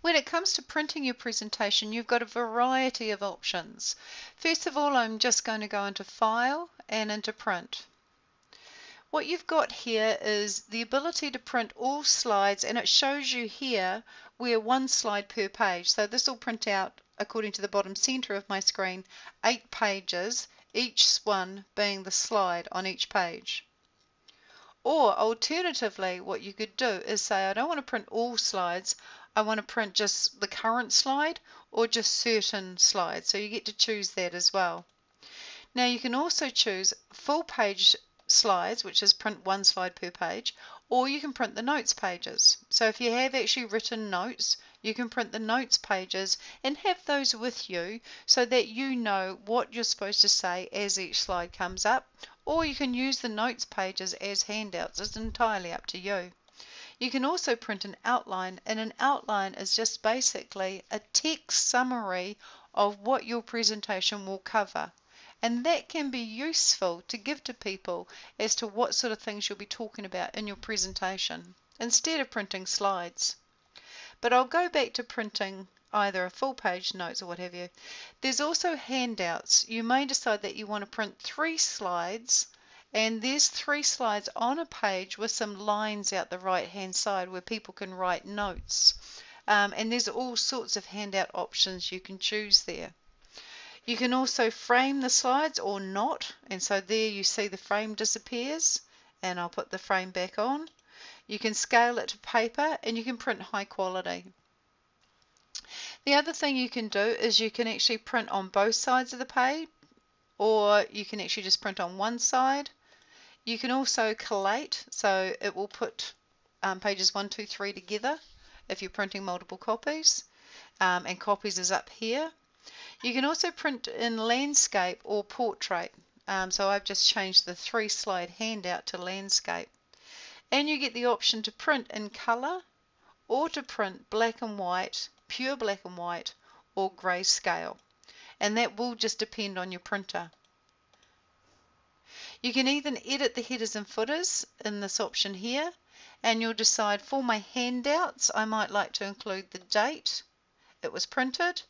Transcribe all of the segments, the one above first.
When it comes to printing your presentation, you've got a variety of options. First of all, I'm just going to go into File and into Print. What you've got here is the ability to print all slides, and it shows you here where one slide per page. So this will print out, according to the bottom center of my screen, 8 pages, each one being the slide on each page. Or alternatively, what you could do is say, I don't want to print all slides, I want to print just the current slide or just certain slides. So you get to choose that as well. Now you can also choose full page slides, which is print one slide per page, or you can print the notes pages. So if you have actually written notes, you can print the notes pages and have those with you so that you know what you're supposed to say as each slide comes up, or you can use the notes pages as handouts. It's entirely up to you. You can also print an outline, and an outline is just basically a text summary of what your presentation will cover. And that can be useful to give to people as to what sort of things you'll be talking about in your presentation, instead of printing slides. But I'll go back to printing either a full page notes or what have you. There's also handouts. You may decide that you want to print 3 slides, and there's 3 slides on a page with some lines out the right hand side where people can write notes. And there's all sorts of handout options you can choose there. You can also frame the slides or not, and so there you see the frame disappears, and I'll put the frame back on. You can scale it to paper, and you can print high quality. The other thing you can do is you can actually print on both sides of the page, or you can actually just print on one side. You can also collate, so it will put pages 1, 2, 3 together if you're printing multiple copies, and copies is up here. You can also print in landscape or portrait. So I've just changed the 3 slide handout to landscape. And you get the option to print in color or to print black and white, pure black and white, or grayscale. And that will just depend on your printer. You can even edit the headers and footers in this option here, and you'll decide for my handouts I might like to include the date it was printed,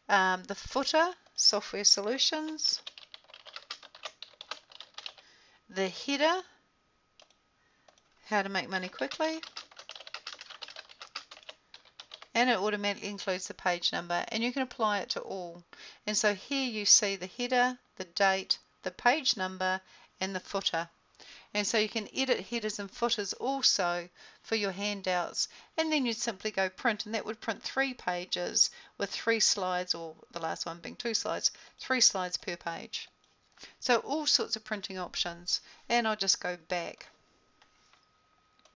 the footer, software solutions, the header, how to make money quickly, and it automatically includes the page number, and you can apply it to all. And so here you see the header, the date, the page number, and the footer. And so you can edit headers and footers also for your handouts, and then you'd simply go print, and that would print 3 pages with 3 slides, or the last one being 2 slides, 3 slides per page. So all sorts of printing options, and I'll just go back.